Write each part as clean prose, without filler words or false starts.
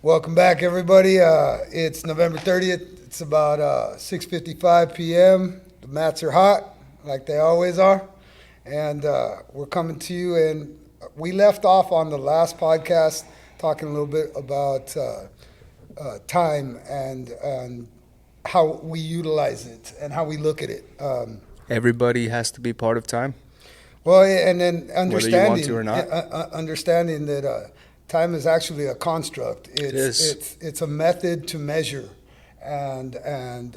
Welcome back, everybody. It's November 30th. It's about 6:55 p.m. The mats are hot, like they always are. And we're coming to you. And we left off on the last podcast talking a little bit about time and how we utilize it and how we look at it. Everybody has to be part of time. Well, and then whether you want to or not. Understanding that time is actually a construct. It's a method to measure and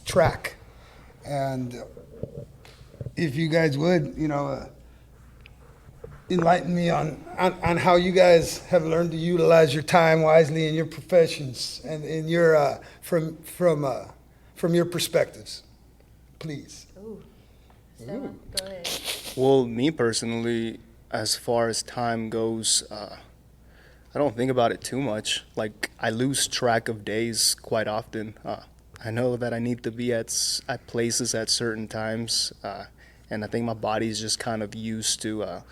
track. And if you guys would, enlighten me on how you guys have learned to utilize your time wisely in your professions and in your from your perspectives, please. Ooh. So, go ahead. Well, me personally, as far as time goes, I don't think about it too much. Like, I lose track of days quite often. I know that I need to be at places at certain times, and I think my body's just kind of used to,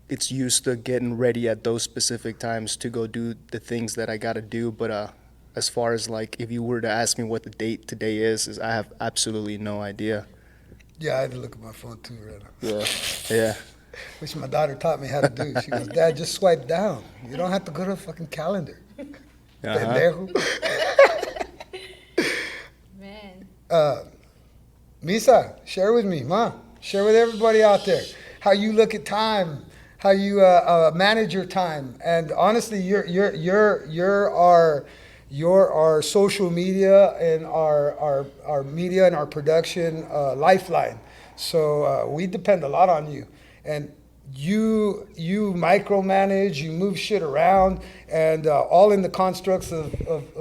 it's used to getting ready at those specific times to go do the things that I gotta do. But as far as, like, if you were to ask me what the date today is I have absolutely no idea. Yeah, I had to look at my phone too right now. Yeah. Which my daughter taught me how to do. She goes, Dad, just swipe down. You don't have to go to a fucking calendar. Pendejo. Man. Misa, share with me, Ma. Share with everybody out there how you look at time, how you manage your time. And honestly, you're our social media and our media and our production lifeline. So we depend a lot on you. And you micromanage, you move shit around, and all in the constructs of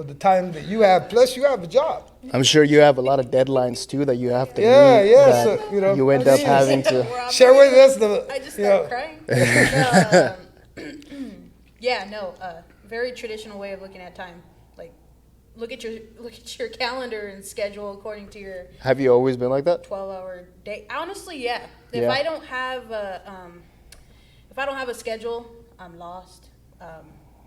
the time that you have. Plus, you have a job. I'm sure you have a lot of deadlines too that you have to meet. Yeah. That So, you end up having to share with us I just started crying. Very traditional way of looking at time. Like, look at your calendar and schedule according to your. Have you always been like that? 12-hour day. Honestly, yeah. If Yeah. I don't have a schedule, I'm lost.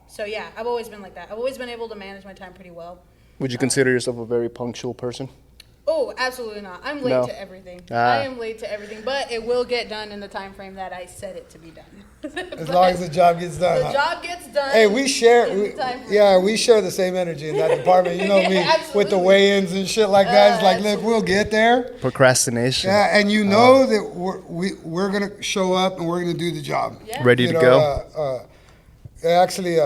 So yeah, I've always been like that. I've always been able to manage my time pretty well. Would you consider yourself a very punctual person? Oh, absolutely not. I'm late to everything. I am late to everything, but it will get done in the time frame that I set it to be done. as long as the job gets done. The job gets done. Hey, we share. in the time frame. Yeah, we share the same energy in that department. You know me Absolutely. with the weigh-ins and shit like that. It's like, look, we'll get there. Procrastination. Yeah, and you know that we're gonna show up and we're gonna do the job. Yeah. Ready to go. Actually,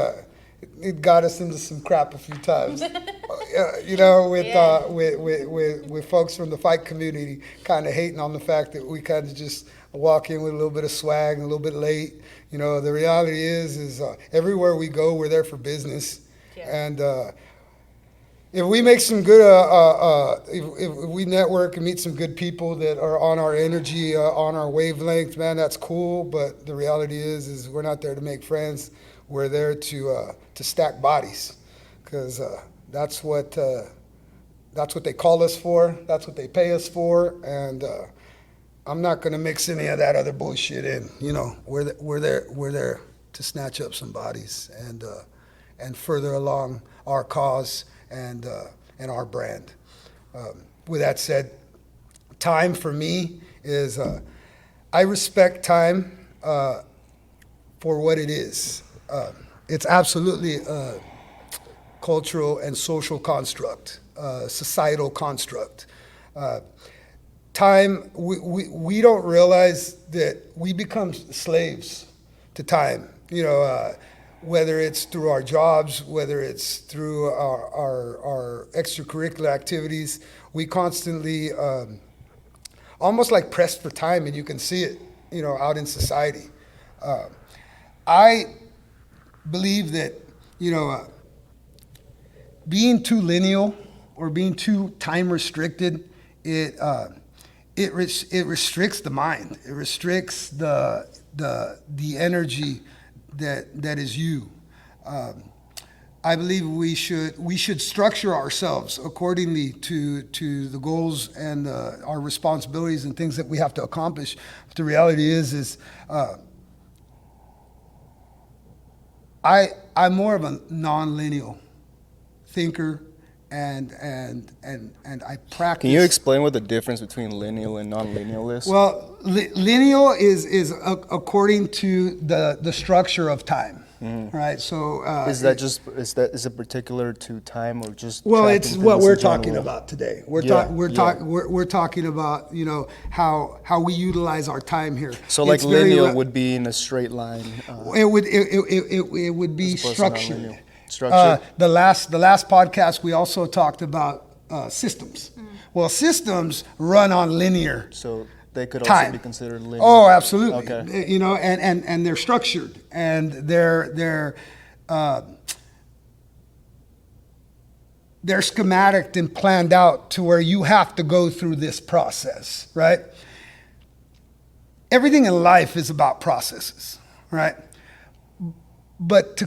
it got us into some crap a few times. With folks from the fight community kind of hating on the fact that we kind of just walk in with a little bit of swag and a little bit late. The reality is everywhere we go, we're there for business. Yeah. And if we make some good, if we network and meet some good people that are on our energy, on our wavelength, man, that's cool. But the reality is we're not there to make friends. We're there to stack bodies, because that's what they call us for. That's what they pay us for, and I'm not gonna mix any of that other bullshit in. We're there to snatch up some bodies and further along our cause and our brand. With that said, time for me is I respect time for what it is. It's absolutely a cultural and social construct, societal construct. Time, we don't realize that we become slaves to time. Whether it's through our jobs, whether it's through our extracurricular activities, we constantly almost like pressed for time, and you can see it, out in society. I believe that, being too lineal or being too time restricted, it restricts the mind. It restricts the energy that is you. I believe we should structure ourselves accordingly to the goals and our responsibilities and things that we have to accomplish. But the reality is I'm more of a non-lineal thinker, and I practice. Can you explain what the difference between lineal and non-lineal is? Well, lineal is according to the structure of time, right? So is it particular to time or just? well, tracking it's what things we're in talking general? about today. We're talking about how we utilize our time here. So like It's very lineal ra- would be in a straight line. it would be as opposed to structured. non-lineal. Structured. The last podcast we also talked about systems. Well, systems run on linear. So they could also Time. be considered linear. Oh, absolutely. Okay. And they're structured, and they're schematic and planned out to where you have to go through this process, right? Everything in life is about processes, right? But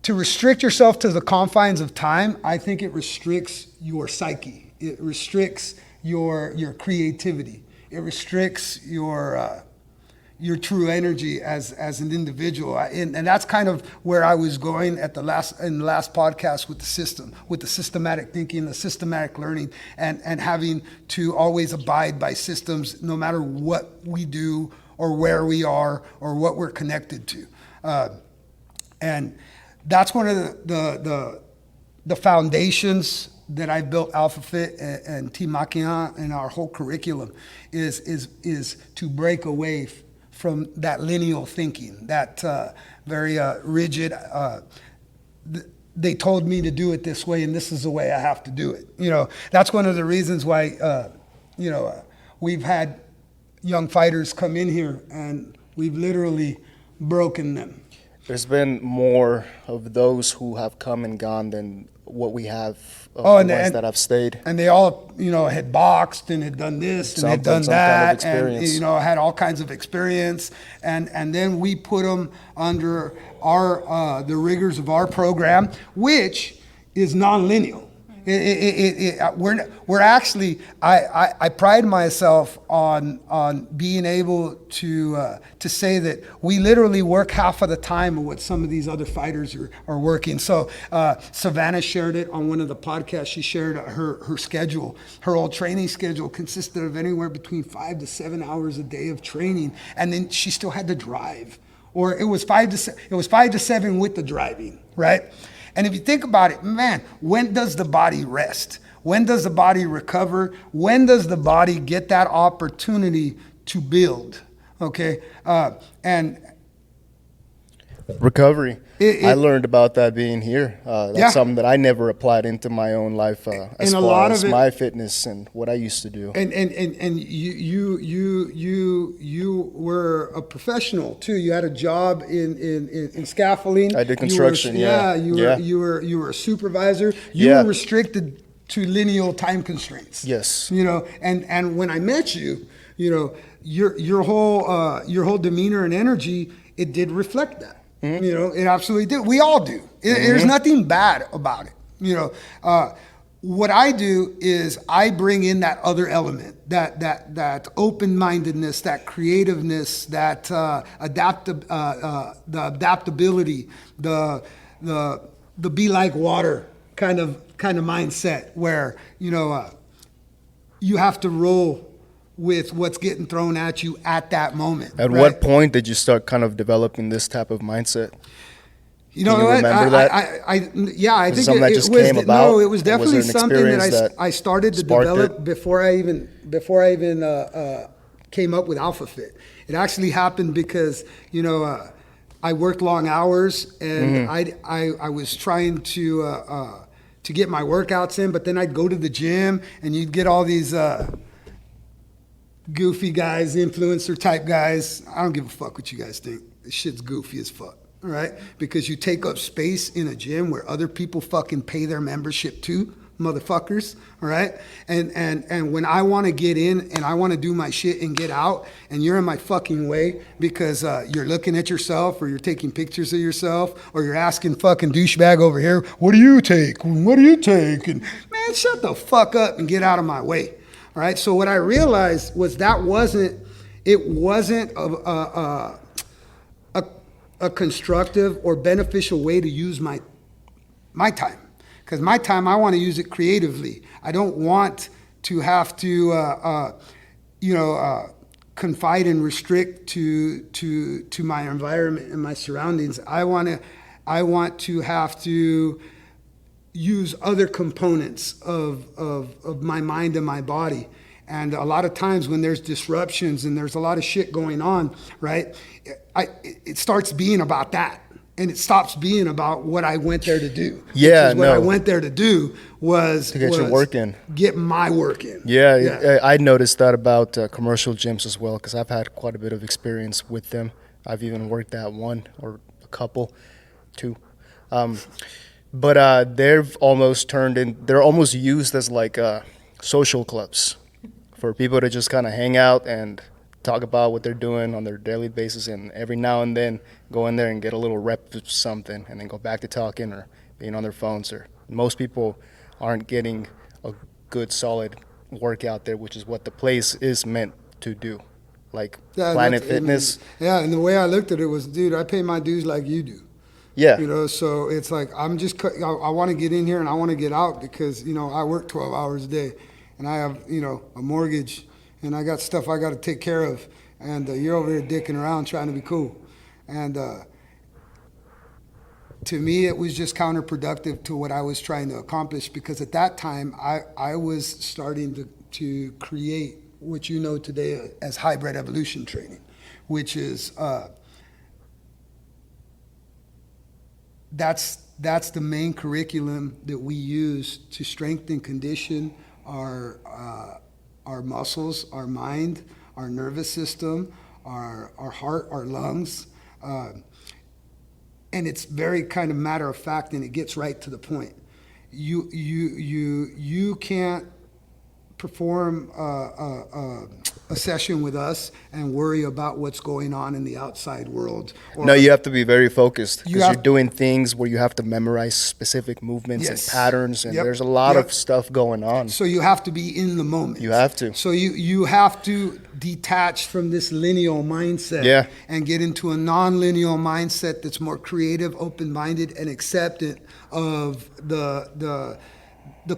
to restrict yourself to the confines of time, I think it restricts your psyche. It restricts your creativity. It restricts your true energy as an individual. And that's kind of where I was going in the last podcast with the systematic thinking, the systematic learning, and having to always abide by systems no matter what we do or where we are or what we're connected to. And that's one of the foundations that I built AlphaFit and Team Maquina and our whole curriculum is to break away from that lineal thinking, that very rigid. They told me to do it this way, and this is the way I have to do it. That's one of the reasons why we've had young fighters come in here, and we've literally broken them. There's been more of those who have come and gone than what we have of and the ones that have stayed. And they all, had boxed and had done this and had done Some kind of that, and experience. had all kinds of experience, and then we put them under the rigors of our program, which is non-lineal. We're actually, I pride myself on being able to say that we literally work half of the time of what some of these other fighters are working. So Savannah shared it on one of the podcasts. She shared her schedule. Her old training schedule consisted of anywhere between 5 to 7 hours a day of training, and then she still had to drive. Or it was 5 to 7 with the driving, right? And if you think about it, man, when does the body rest? When does the body recover? When does the body get that opportunity to build? Okay, and recovery. I learned about that being here. That's Yeah. something that I never applied into my own life as a far lot as of it- my fitness and what I used to do. And you were a professional too. You had a job in scaffolding. I did construction, yeah. You were a supervisor. You Yeah. were restricted to lineal time constraints. Yes. And when I met you, your whole demeanor and energy, it did reflect that. It absolutely did. We all do. There's nothing bad about it. What I do is I bring in that other element, that open-mindedness, that creativeness, that the adaptability, the be like water kind of mindset, where you have to roll with what's getting thrown at you at that moment. At right? what point did you start kind of developing this type of mindset? You know Can you what? remember that? I Was it think something that just came about? No, it was Or was definitely there an something that experience that I started to sparked develop it? before I even came up with AlphaFit. It actually happened because I worked long hours, and I was trying to get my workouts in, but then I'd go to the gym, and you'd get all these goofy guys, influencer type guys. I don't give a fuck what you guys think. This shit's goofy as fuck. All right? Because you take up space in a gym where other people fucking pay their membership too, motherfuckers. All right? And when I want to get in and I want to do my shit and get out, and you're in my fucking way because you're looking at yourself, or you're taking pictures of yourself, or you're asking fucking douchebag over here, what do you take? What do you take? And man, shut the fuck up and get out of my way. All right? So what I realized was it wasn't a constructive or beneficial way to use my time. Because my time, I want to use it creatively. I don't want to have to, confide and restrict to my environment and my surroundings. I want to have to use other components of my mind and my body. And a lot of times when there's disruptions and there's a lot of shit going on, right, it starts being about that. And it stops being about what I went there to do. Yeah, what I went there to do was to get your work in. Get my work in. Yeah. I noticed that about commercial gyms as well, because I've had quite a bit of experience with them. I've even worked at one or a couple, two. But they've almost they're almost used as like social clubs for people to just kind of hang out and talk about what they're doing on their daily basis, and every now and then go in there and get a little rep of something and then go back to talking or being on their phones. Or most people aren't getting a good solid workout there, which is what the place is meant to do, like Planet Fitness. And the way I looked at it was, dude, I pay my dues like you do. Yeah. So it's like I want to get in here and I want to get out because, I work 12 hours a day and I have, a mortgage and I got stuff I got to take care of. And you're over here dicking around trying to be cool. And to me, it was just counterproductive to what I was trying to accomplish, because at that time, I was starting to create what you know today as hybrid evolution training, which is that's the main curriculum that we use to strengthen, condition our muscles, our mind, our nervous system, our heart, our lungs. And it's very kind of matter of fact, and it gets right to the point. You can't perform a session with us and worry about what's going on in the outside world. No, you have to be very focused because you're doing things where you have to memorize specific movements and patterns, and there's a lot of stuff going on. So you have to be in the moment. You have to. So you have to detach from this lineal mindset and get into a non-lineal mindset that's more creative, open-minded, and acceptant of the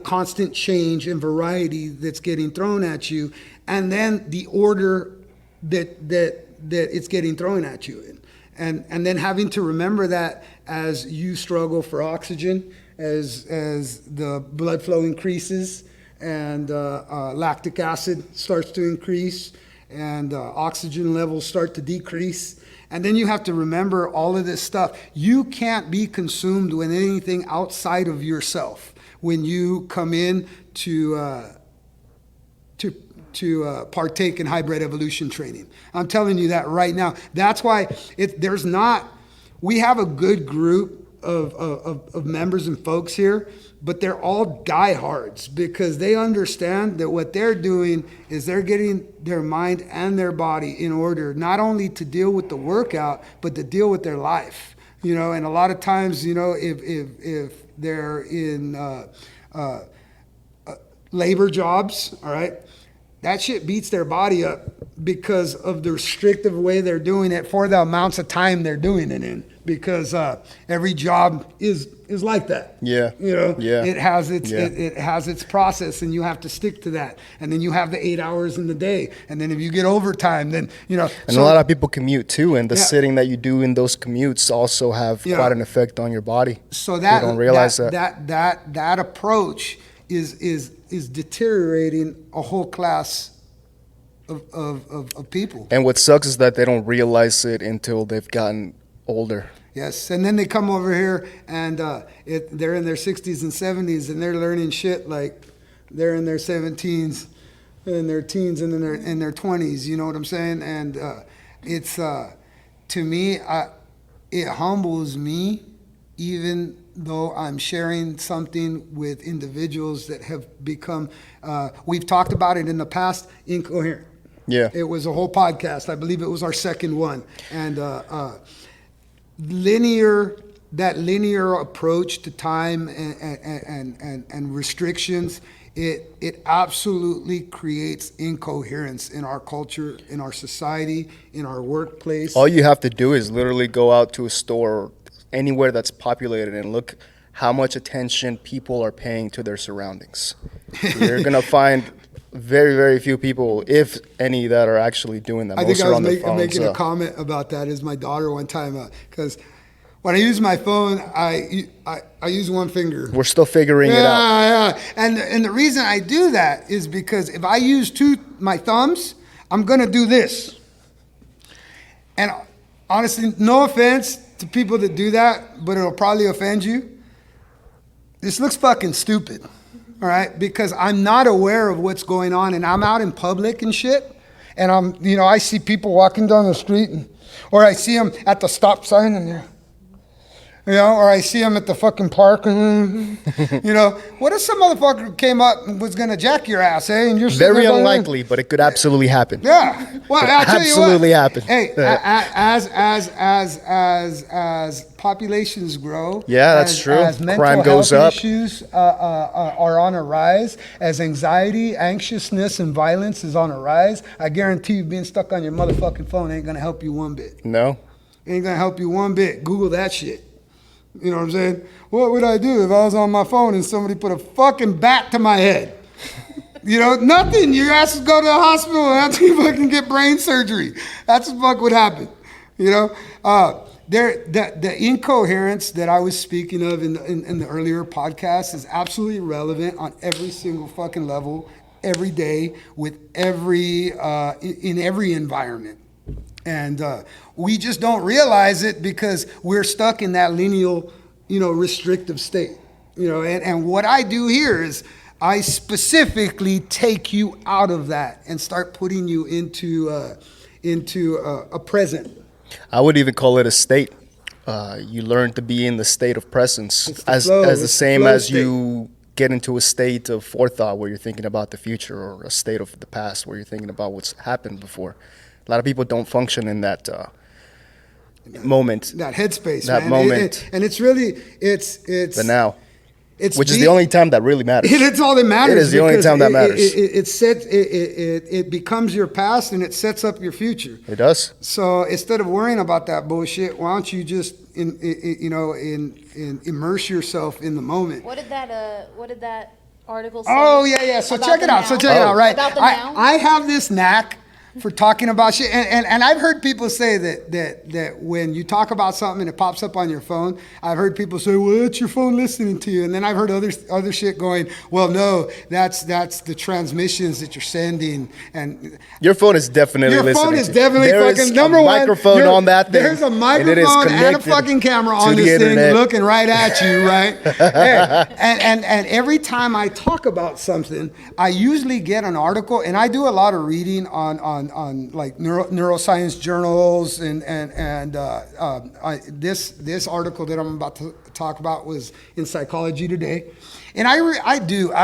constant change and variety that's getting thrown at you, and then the order that it's getting thrown at you in. And then having to remember that as you struggle for oxygen, as the blood flow increases and lactic acid starts to increase and oxygen levels start to decrease. And then you have to remember all of this stuff. You can't be consumed with anything outside of yourself when you come in to partake in hybrid evolution training. I'm telling you that right now. That's why we have a good group of members and folks here, but they're all diehards because they understand that what they're doing is they're getting their mind and their body in order, not only to deal with the workout, but to deal with their life. And a lot of times, if they're in labor jobs, all right, that shit beats their body up because of the restrictive way they're doing it for the amounts of time they're doing it in. Because every job is like that. Yeah. It has its process, and you have to stick to that. And then you have the 8 hours in the day, and then if you get overtime, then And a lot of people commute too, and the sitting that you do in those commutes also have quite an effect on your body. So that you don't realize that approach is deteriorating a whole class of people. And what sucks is that they don't realize it until they've gotten older. Yes, and then they come over here and they're in their 60s and 70s and they're learning shit like they're in their 17s and their teens and in their 20s. You know what I'm saying? And it's to me, it humbles me, even though I'm sharing something with individuals that have become. We've talked about it in the past. Incoherent. Yeah, it was a whole podcast. I believe it was our second one, and. Linear approach to time and restrictions it absolutely creates incoherence in our culture, in our society, in our workplace. All you have to do is literally go out to a store, anywhere that's populated, and look how much attention people are paying to their surroundings. You're gonna find very, very few people, if any, that are actually doing that. I think Most I are was on their phones. making a comment about that is my daughter one time, because when I use my phone, I use one finger. We're still figuring it out. Yeah. And the reason I do that is because if I use my thumbs, I'm gonna do this. And honestly, no offense to people that do that, but it'll probably offend you. This looks fucking stupid, all right? Because I'm not aware of what's going on, and I'm out in public and shit, and I see people walking down the street, or I see them at the stop sign, and they're, or I see them at the fucking park, and, what if some motherfucker came up and was gonna jack your ass, eh? And you're Very unlikely, but it could absolutely happen. Yeah, well, I'll tell you what. Absolutely happen. Hey, as populations grow, yeah, that's true. As mental crime goes health up. issues are on a rise, as anxiety, anxiousness, and violence is on a rise, I guarantee you, being stuck on your motherfucking phone ain't gonna help you one bit. No. Ain't gonna help you one bit. Google that shit. You know what I'm saying? What would I do if I was on my phone and somebody put a fucking bat to my head? Nothing. Your ass would go to the hospital and have to fucking get brain surgery. That's what fuck would happen. The incoherence that I was speaking of in the earlier podcast is absolutely relevant on every single fucking level, every day, with in every environment. And we just don't realize it because we're stuck in that lineal, restrictive state. And what I do here is I specifically take you out of that and start putting you into a present. I would even call it a state. You learn to be in the state of presence, as the same as you get into a state of forethought where you're thinking about the future, or a state of the past where you're thinking about what's happened before. A lot of people don't function in that moment. That headspace, that man. moment. And it's really, it's the now. Which is deep. the only time that really matters. It's all that matters. It is the only time that matters. It becomes your past, and it sets up your future. It does. So instead of worrying about that bullshit, why don't you just immerse yourself in the moment? What did that article say? Oh yeah. So check it out. Right? About the now? I have this knack for talking about shit, and I've heard people say that when you talk about something and it pops up on your phone, I've heard people say, well, it's your phone listening to you, and then I've heard other shit going, well, no, that's the transmissions that you're sending, and your phone is definitely your listening. phone is definitely there fucking is number a one. microphone on that thing. There's a microphone and a fucking camera on this thing looking right at you, right? and every time I talk about something, I usually get an article, and I do a lot of reading on like neuroscience journals, and this article that I'm about to talk about was in Psychology Today, and I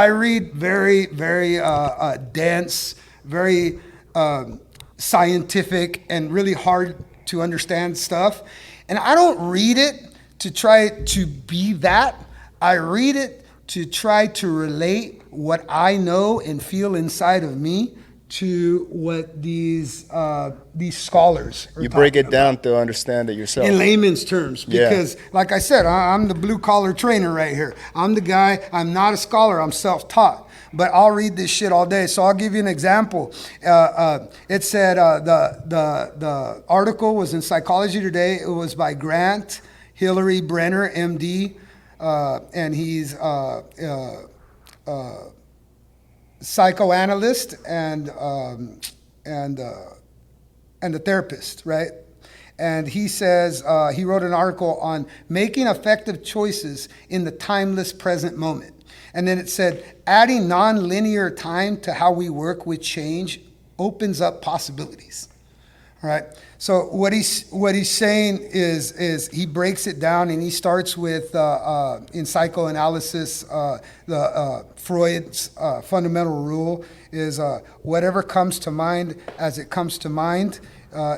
read very, very dense, very scientific, and really hard to understand stuff, and I don't read it to try to be that. I read it to try to relate what I know and feel inside of me to what these scholars are. You break it down to understand it yourself. In layman's terms, because like I said, I'm the blue collar trainer right here. I'm the guy, I'm not a scholar, I'm self-taught. But I'll read this shit all day. So I'll give you an example. It said the article was in Psychology Today. It was by Grant Hillary Brenner, MD, and he's psychoanalyst and a therapist, right? And he says he wrote an article on making effective choices in the timeless present moment. And then it said adding non-linear time to how we work with change opens up possibilities. Right. So what he's saying is he breaks it down, and he starts with in psychoanalysis the Freud's fundamental rule is whatever comes to mind as it comes to mind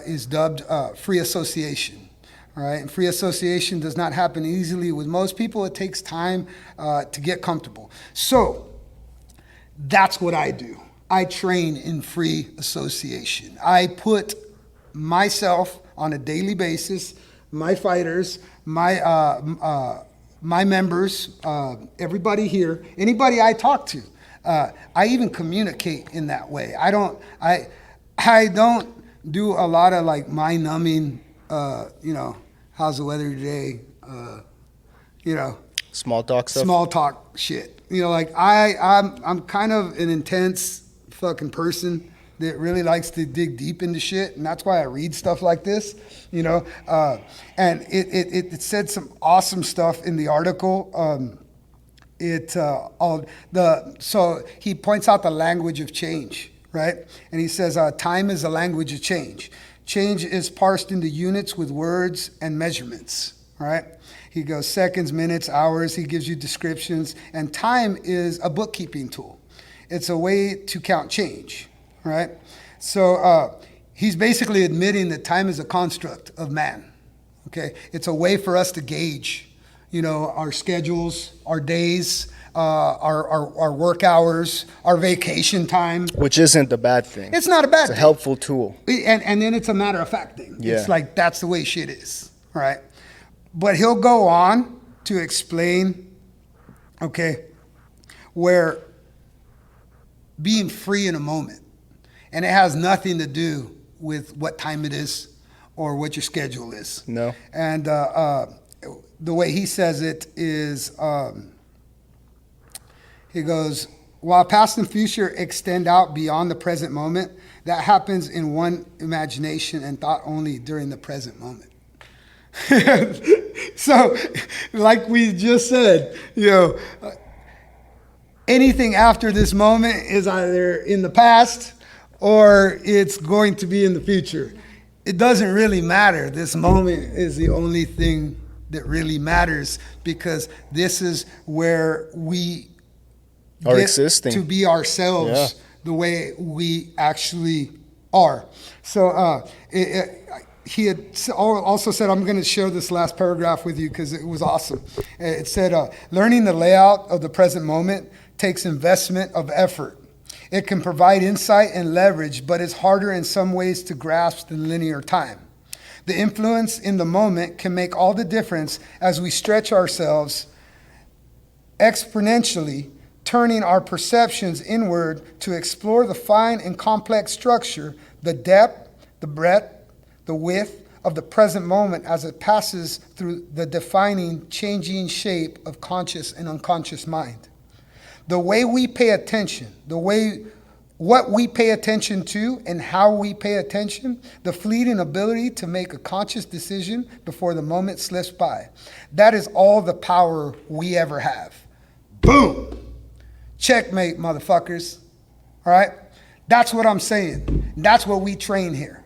is dubbed free association. All right, and free association does not happen easily with most people. It takes time to get comfortable. So That's what I do. I train in free association. I put myself on a daily basis, my fighters, my members, everybody here, anybody I talk to. I even communicate in that way. I don't do a lot of like mind numbing, how's the weather today? Small talk stuff. Small talk shit. I'm kind of an intense fucking person that really likes to dig deep into shit, and that's why I read stuff like this, and it said some awesome stuff in the article. So he points out the language of change, right? And he says, time is a language of change. Change is parsed into units with words and measurements, right? He goes seconds, minutes, hours. He gives you descriptions. And time is a bookkeeping tool. It's a way to count change, right? So he's basically admitting that time is a construct of man, okay? It's a way for us to gauge, our schedules, our days, our work hours, our vacation time. Which isn't a bad thing. It's not a bad thing. It's a helpful tool. And then it's a matter of fact thing. Yeah. It's like, that's the way shit is, right? But he'll go on to explain, okay, where being free in a moment, and it has nothing to do with what time it is or what your schedule is. No. And the way he says it is, he goes, while past and future extend out beyond the present moment, that happens in one imagination and thought only during the present moment. So, like we just said, anything after this moment is either in the past or it's going to be in the future. It doesn't really matter. This moment is the only thing that really matters, because this is where we are get existing to be ourselves the way we actually are. So he had also said, I'm going to share this last paragraph with you because it was awesome. It said, learning the layout of the present moment takes investment of effort. It can provide insight and leverage, but it's harder in some ways to grasp than linear time. The influence in the moment can make all the difference as we stretch ourselves exponentially, turning our perceptions inward to explore the fine and complex structure, the depth, the breadth, the width of the present moment as it passes through the defining, changing shape of conscious and unconscious mind. The way we pay attention, what we pay attention to and how we pay attention, the fleeting ability to make a conscious decision before the moment slips by. That is all the power we ever have. Boom! Checkmate, motherfuckers. All right? That's what I'm saying. That's what we train here.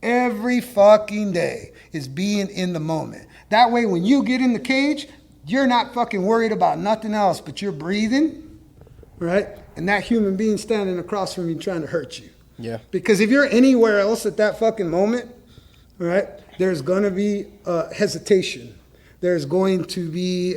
Every fucking day is being in the moment. That way, when you get in the cage, you're not fucking worried about nothing else, but you're breathing, right? And that human being standing across from you trying to hurt you. Yeah. Because if you're anywhere else at that fucking moment, right, there's going to be hesitation. There's going to be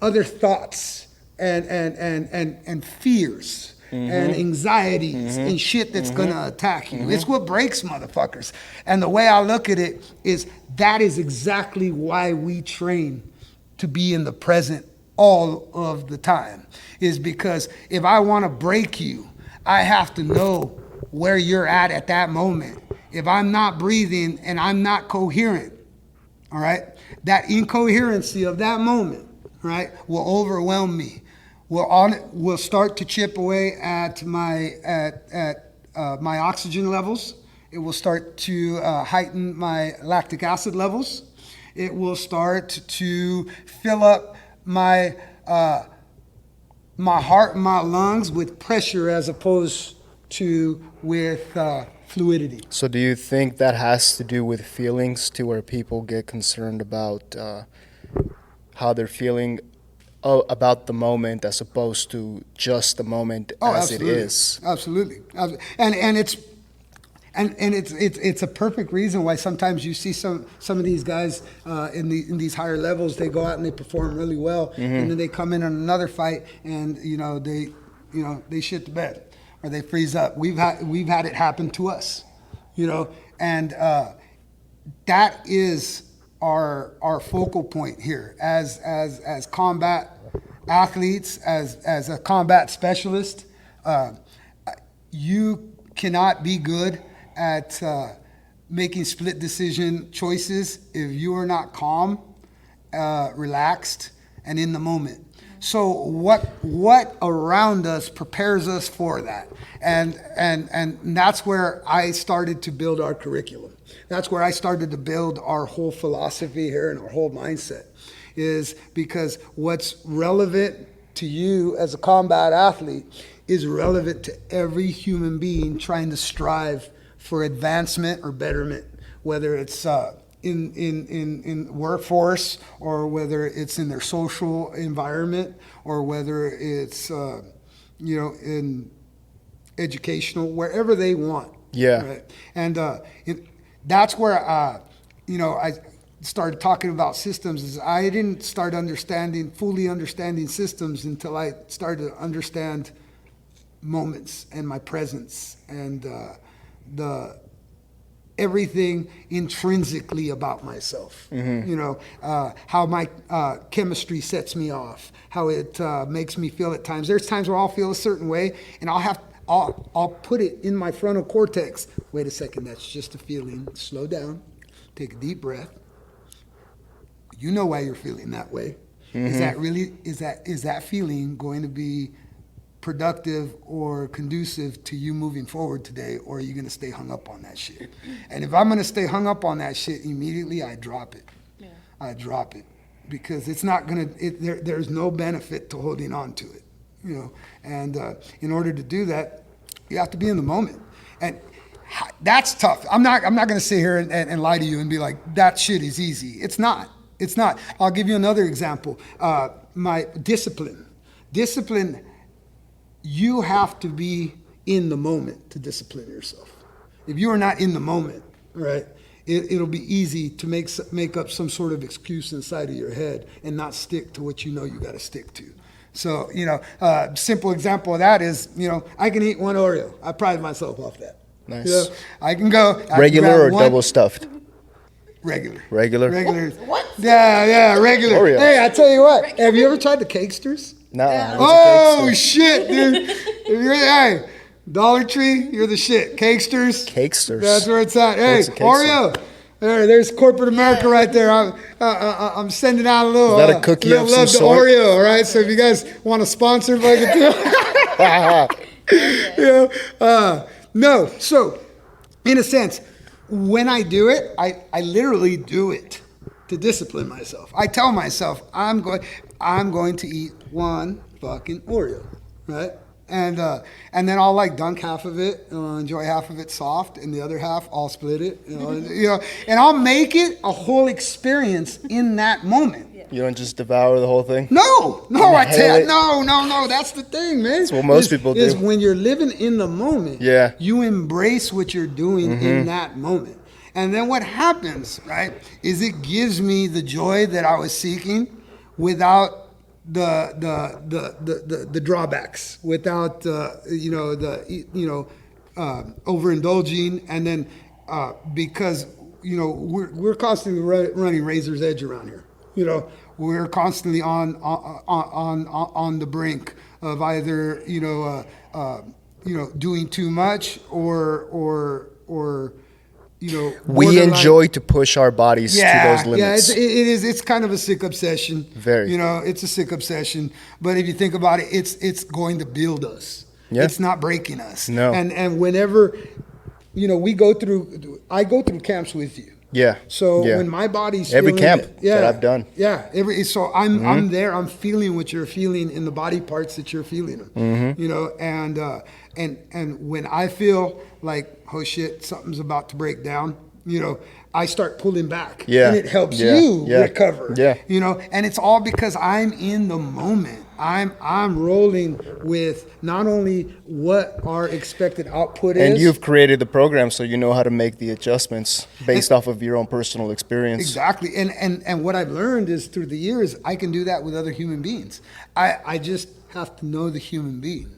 other thoughts and fears. And anxieties and shit that's gonna attack you. It's what breaks motherfuckers. And the way I look at it is that is exactly why we train to be in the present all of the time. Is because if I wanna break you, I have to know where you're at that moment. If I'm not breathing and I'm not coherent, all right, that incoherency of that moment, right, will overwhelm me. We'll start to chip away at my oxygen levels. It will start to heighten my lactic acid levels. It will start to fill up my heart and my lungs with pressure as opposed to with fluidity. So do you think that has to do with feelings, to where people get concerned about how they're feeling about the moment as opposed to just the moment as absolutely. it is? Absolutely. And And it's a perfect reason why sometimes you see some of these guys in these higher levels, they go out and they perform really well, and then they come in on another fight and they shit the bed or they freeze up. We've had it happen to us, and that is our focal point here as combat athletes, as a combat specialist. You cannot be good at making split decision choices if you are not calm, relaxed, and in the moment. So what around us prepares us for that, and that's where I started to build our curriculum. That's where I started to build our whole philosophy here and our whole mindset, is because what's relevant to you as a combat athlete is relevant to every human being trying to strive for advancement or betterment, whether it's in workforce or whether it's in their social environment or whether it's in educational, wherever they want. Yeah. Right? And that's where I started talking about systems. Is I didn't start fully understanding systems until I started to understand moments and my presence and the everything intrinsically about myself. How my chemistry sets me off, how it makes me feel at times. There's times where I'll feel a certain way and I'll put it in my frontal cortex. Wait a second, that's just a feeling. Slow down, take a deep breath. You know why you're feeling that way. Is that feeling going to be productive or conducive to you moving forward today, or are you going to stay hung up on that shit? And if I'm going to stay hung up on that shit, immediately I drop it. Yeah. I drop it because it's not going to. There's no benefit to holding on to it, And in order to do that, you have to be in the moment, and that's tough. I'm not going to sit here and lie to you and be like that shit is easy. It's not. It's not. I'll give you another example. My discipline. You have to be in the moment to discipline yourself. If you are not in the moment, right, it'll be easy to make up some sort of excuse inside of your head and not stick to what you know you got to stick to. So, simple example of that is, I can eat one Oreo. I pride myself off that. Nice. I can go. Regular or double stuffed? Regular. What? Yeah, regular. Oreo. Hey, I tell you what. Have you ever tried the Cakesters? No. Yeah. Oh shit, dude! Hey, Dollar Tree, you're the shit. Cakesters. That's where it's at. Hey, Oreo. There's corporate America right there. I'm sending out a little. Is that a cookie little of some love to sort? Oreo, all right? So if you guys want to sponsor, like it too. No. So, in a sense, when I do it, I literally do it to discipline myself. I tell myself I'm going to eat one fucking Oreo, right? And then I'll dunk half of it, and I'll enjoy half of it soft, and the other half I'll split it, and I'll make it a whole experience in that moment. You don't just devour the whole thing? No, I tell you, no. That's the thing, man. That's what most people do. Is when you're living in the moment, yeah, you embrace what you're doing in that moment. And then what happens, right, is it gives me the joy that I was seeking without the drawbacks, without overindulging, and then because we're constantly running razor's edge around here. We're constantly on the brink of either doing too much or we enjoy to push our bodies to those limits. Yeah, it's kind of a sick obsession. Very. It's a sick obsession. But if you think about it, it's going to build us. Yeah. It's not breaking us. No. And whenever, I go through camps with you. Yeah. So when my body's every feeling camp that I've done. Yeah. I'm there. I'm feeling what you're feeling in the body parts that you're feeling them. And when I feel like, oh shit, something's about to break down, I start pulling back. Yeah. And it helps you recover. Yeah. And it's all because I'm in the moment. I'm rolling with not only what our expected output And is. you've created the program, so you know how to make the adjustments based off of your own personal experience. Exactly. And what I've learned is through the years, I can do that with other human beings. I just have to know the human being.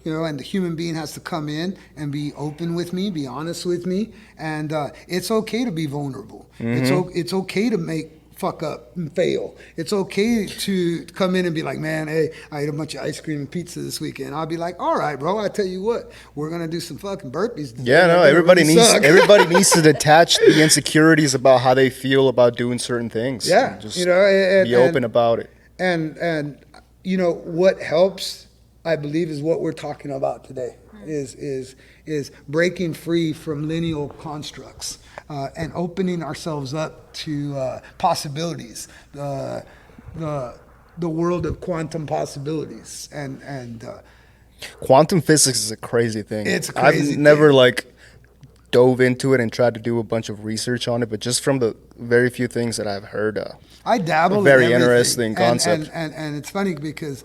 And the human being has to come in and be open with me, be honest with me, and it's okay to be vulnerable. It's okay to fuck up and fail. It's okay to come in and be like, man, hey, I ate a bunch of ice cream and pizza this weekend. I'll be like, all right, bro, I tell you what, we're gonna do some fucking burpees today. Yeah, no, everybody needs to detach the insecurities about how they feel about doing certain things. Yeah, and just and be open about it. And what helps, I believe, is what we're talking about today. Is breaking free from lineal constructs and opening ourselves up to possibilities, the world of quantum possibilities, and quantum physics is a crazy thing. It's a crazy I've never dove into it and tried to do a bunch of research on it, but just from the very few things that I've heard, I dabble. Very in everything. interesting concept. And it's funny because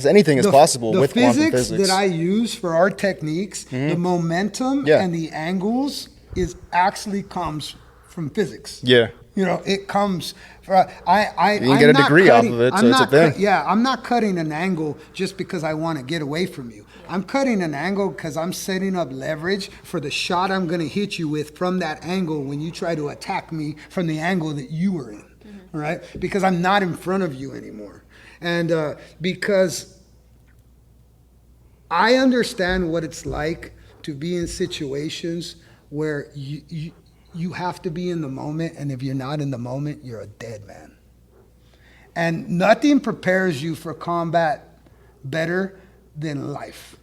anything is possible with quantum physics. The physics that I use for our techniques, the momentum and the angles actually comes from physics. Yeah. It comes. You can get a degree off of it, so it's a thing. I'm not cutting an angle just because I want to get away from you. I'm cutting an angle because I'm setting up leverage for the shot I'm going to hit you with from that angle when you try to attack me from the angle that you were in. All right? Because I'm not in front of you anymore. And because I understand what it's like to be in situations where you have to be in the moment, and if you're not in the moment, you're a dead man. And nothing prepares you for combat better than life.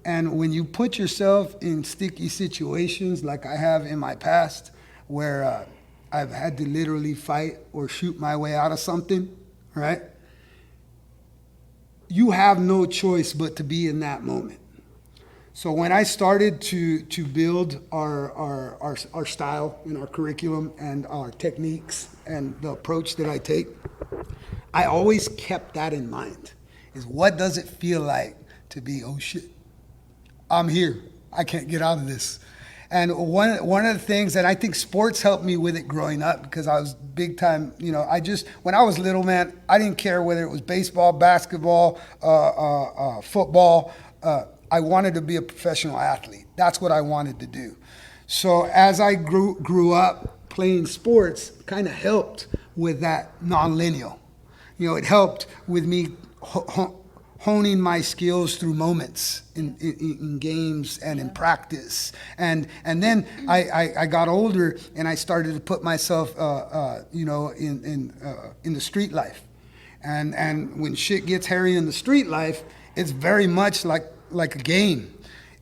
And when you put yourself in sticky situations like I have in my past, where I've had to literally fight or shoot my way out of something, right? You have no choice but to be in that moment. So when I started to build our style and our curriculum and our techniques and the approach that I take, I always kept that in mind. Is what does it feel like to be, oh shit, I'm here, I can't get out of this. And one of the things, and I think sports helped me with it growing up because I was big time, when I was little, man, I didn't care whether it was baseball, basketball, football. I wanted to be a professional athlete. That's what I wanted to do. So as I grew up playing sports, kind of helped with that non-lineal. It helped with me honing my skills through moments in games and in practice. And then I got older and I started to put myself, in the street life. And when shit gets hairy in the street life, it's very much like a game.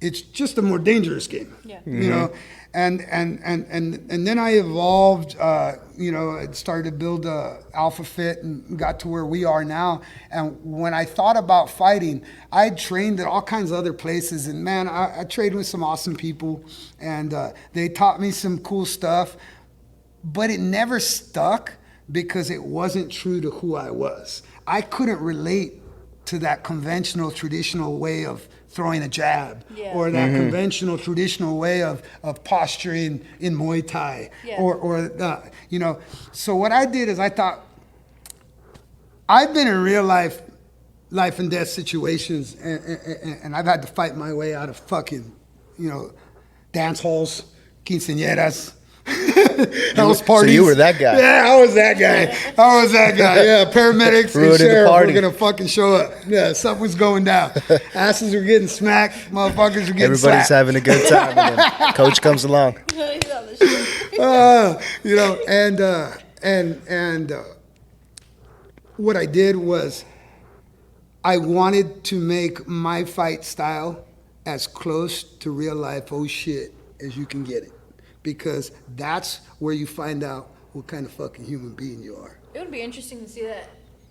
It's just a more dangerous game. Yeah. And then I evolved, and started to build Alpha Fit and got to where we are now. And when I thought about fighting, I trained at all kinds of other places. And man, I trained with some awesome people and they taught me some cool stuff, but it never stuck because it wasn't true to who I was. I couldn't relate to that conventional, traditional way of throwing a jab, or that conventional, traditional way of posturing in Muay Thai, So what I did is I thought, I've been in real life and death situations, and I've had to fight my way out of fucking, dance halls, quinceañeras, house parties. So you were that guy. Yeah, I was that guy. Yeah, paramedics and sheriff were gonna fucking show up. Yeah, something was going down. Asses were getting smacked. Motherfuckers were getting Everybody's slapped. having a good time. And then coach comes along. And what I did was I wanted to make my fight style as close to real life oh shit as you can get it. Because that's where you find out what kind of fucking human being you are. It would be interesting to see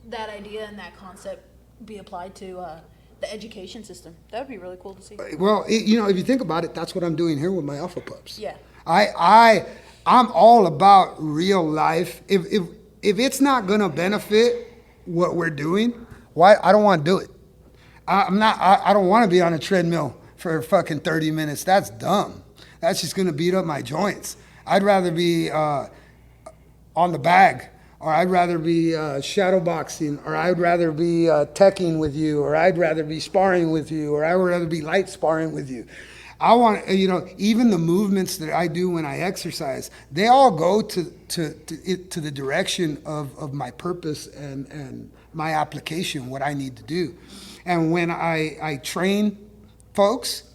that idea and that concept be applied to the education system. That would be really cool to see. Well, if you think about it, that's what I'm doing here with my Alpha Pups. Yeah. I'm all about real life. If it's not gonna benefit what we're doing, Why? I don't want to do it. I don't want to be on a treadmill for fucking 30 minutes. That's dumb. That's just going to beat up my joints. I'd rather be on the bag, or I'd rather be shadow boxing, or I'd rather be teching with you, or I'd rather be sparring with you, or I would rather be light sparring with you. I want, even the movements that I do when I exercise, they all go to the direction of my purpose and my application, what I need to do. And when I train folks,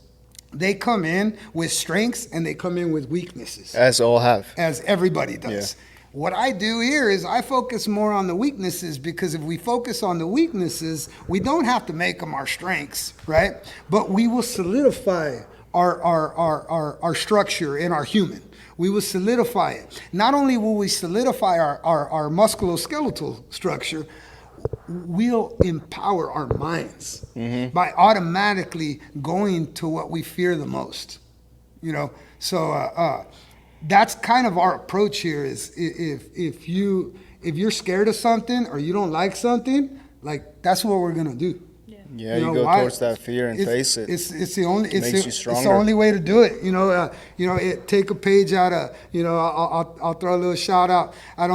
they come in with strengths and they come in with weaknesses. As all have. As everybody does. Yeah. What I do here is I focus more on the weaknesses, because if we focus on the weaknesses, we don't have to make them our strengths, right? But we will solidify our structure in our human. We will solidify it. Not only will we solidify our musculoskeletal structure, we'll empower our minds by automatically going to what we fear the most. So that's kind of our approach here. Is if you're scared of something or you don't like something, like, that's what we're gonna do. Yeah, you go towards that fear and face it. It's the only. Makes you stronger. It's the only way to do it. Take a page out of. I'll throw a little shout out. I'm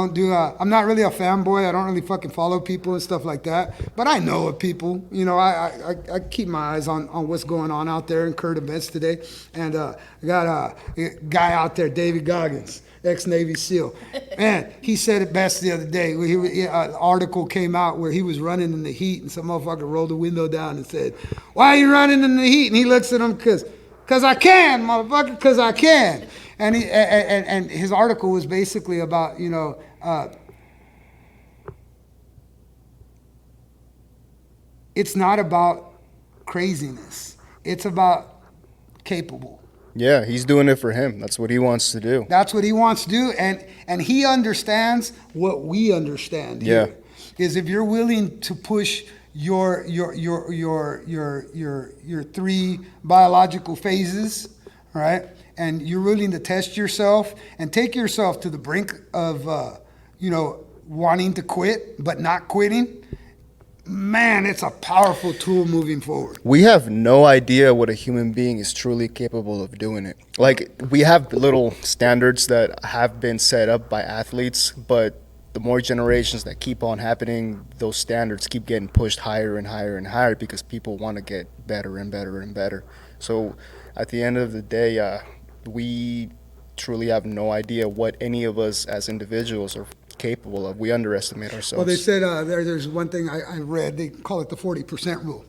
not really a fanboy. I don't really fucking follow people and stuff like that. But I know of people. I keep my eyes on what's going on out there in current events today. And I got a guy out there, David Goggins, ex-Navy SEAL. Man, he said it best the other day. An article came out where he was running in the heat, and some motherfucker rolled the window down and said, "Why are you running in the heat?" And he looks at him, "Cause I can, motherfucker, cause I can." And and his article was basically about, it's not about craziness. It's about capable. Yeah, he's doing it for him. That's what he wants to do. That's what he wants to do, and he understands what we understand here. Yeah. Is if you're willing to push your three biological phases, right? And you're willing to test yourself and take yourself to the brink of wanting to quit but not quitting. Man, it's a powerful tool moving forward. We have no idea what a human being is truly capable of doing it. Like, we have little standards that have been set up by athletes, but the more generations that keep on happening, those standards keep getting pushed higher and higher and higher because people want to get better and better and better. So at the end of the day, we truly have no idea what any of us as individuals are capable of. We underestimate ourselves. Well, they said there's one thing I read. They call it the 40% rule,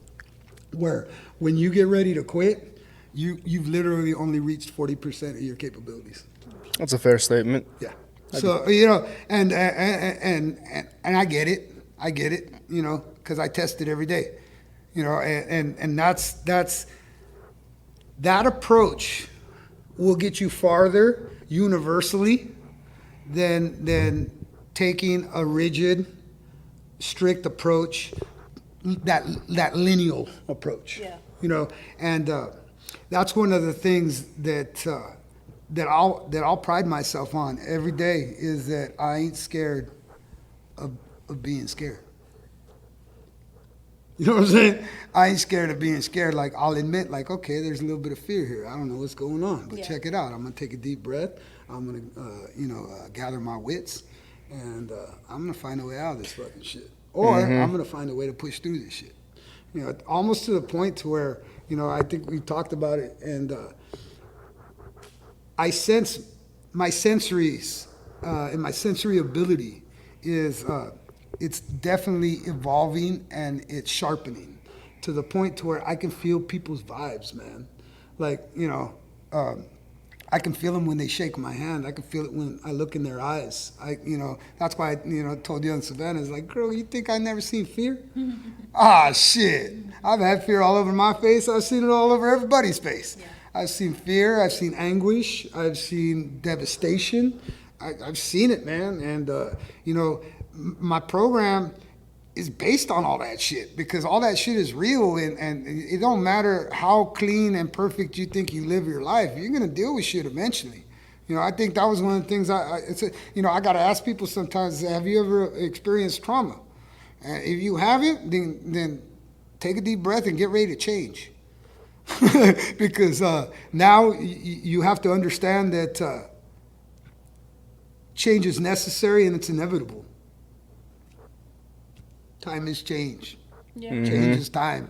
where when you get ready to quit, you've literally only reached 40% of your capabilities. That's a fair statement. Yeah. So and I get it. Because I test it every day. And that's that approach will get you farther universally than taking a rigid, strict approach, that lineal approach. Yeah. And that's one of the things that I'll pride myself on every day, is that I ain't scared of being scared. You know what I'm saying? I ain't scared of being scared. Like, I'll admit, like, okay, there's a little bit of fear here. I don't know what's going on, but check it out. I'm gonna take a deep breath. I'm gonna gather my wits, and I'm gonna find a way out of this fucking shit. Or I'm gonna find a way to push through this shit. Almost to the point to where, I think we talked about it, and I sense my sensories and my sensory ability is it's definitely evolving, and it's sharpening to the point to where I can feel people's vibes, man. Like, I can feel them when they shake my hand. I can feel it when I look in their eyes. That's why I, told you on Savannah, is like, girl, you think I never seen fear? Shit. I've had fear all over my face. I've seen it all over everybody's face. Yeah. I've seen fear. I've seen anguish. I've seen devastation. I've seen it, man. And, my program is based on all that shit, because all that shit is real, and it don't matter how clean and perfect you think you live your life, you're gonna deal with shit eventually. I think that was one of the things I gotta ask people sometimes, have you ever experienced trauma? And if you haven't, then take a deep breath and get ready to change. Because now you have to understand that change is necessary and it's inevitable. Time is change. Yeah. Change is time.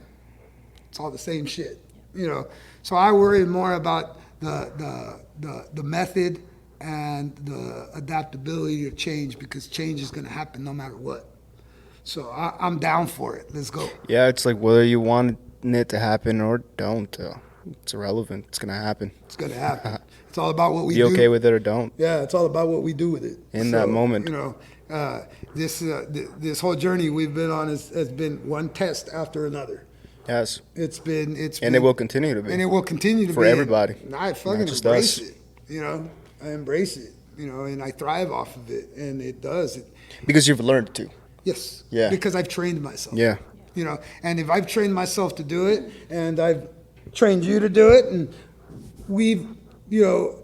It's all the same shit, you know. So I worry more about the method and the adaptability to change, because change is going to happen no matter what. So I'm down for it. Let's go. Yeah, it's like whether you want it to happen or don't. It's irrelevant. It's gonna happen. It's going to happen. It's all about what we Be do. okay with it or don't. Yeah, it's all about what we do with it. In that moment. You know, this whole journey we've been on has been one test after another. Yes. It's been, And it will continue to be. and it will continue to For be. everybody. And I fucking Not just embrace us. it. You know, I embrace it. You know, and I thrive off of it, and it does. Because you've learned to. Yes. Yeah. Because I've trained myself. Yeah. You know, and if I've trained myself to do it, and I've trained you to do it, and we've, you know,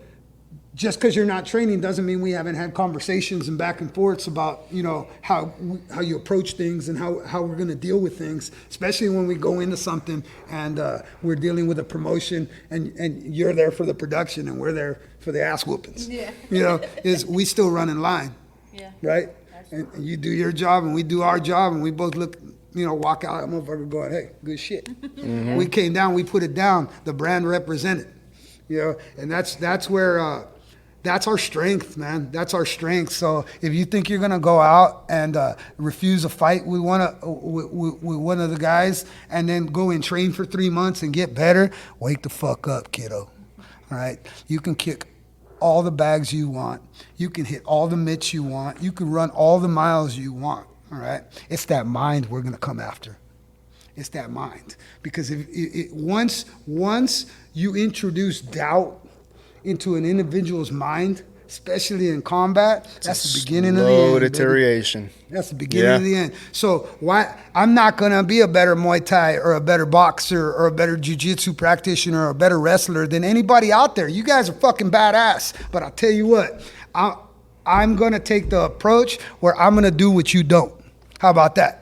just because you're not training doesn't mean we haven't had conversations and back and forths about, you know, how you approach things and how we're going to deal with things, especially when we go into something and we're dealing with a promotion and you're there for the production and we're there for the ass whoopings. Yeah. You know, is we still run in line, Yeah. right? And you do your job and we do our job and we both look, you know, walk out, that motherfucker going, hey, good shit. We came down, we put it down, the brand represented, you know, and that's where, that's our strength, man. That's our strength. So if you think you're gonna go out and refuse a fight with one of the guys and then go and train for 3 months and get better, wake the fuck up, kiddo. All right, you can kick all the bags you want. You can hit all the mitts you want. You can run all the miles you want. All right, it's that mind we're gonna come after. It's that mind, because if once you introduce doubt into an individual's mind, especially in combat, that's the beginning of the end. Slow baby. deterioration. That's the beginning of the end. So why I'm not gonna be a better Muay Thai or a better boxer or a better jiu-jitsu practitioner or a better wrestler than anybody out there. You guys are fucking badass. But I'll tell you what, I'm gonna take the approach where I'm gonna do what you don't. How about that?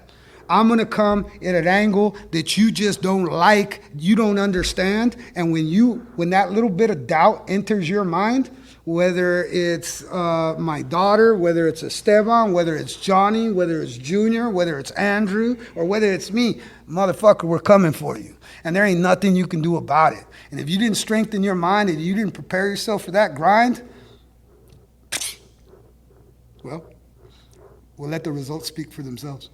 I'm gonna come at an angle that you just don't like, you don't understand, and when that little bit of doubt enters your mind, whether it's my daughter, whether it's Esteban, whether it's Johnny, whether it's Junior, whether it's Andrew, or whether it's me, motherfucker, we're coming for you. And there ain't nothing you can do about it. And if you didn't strengthen your mind and you didn't prepare yourself for that grind, well, we'll let the results speak for themselves.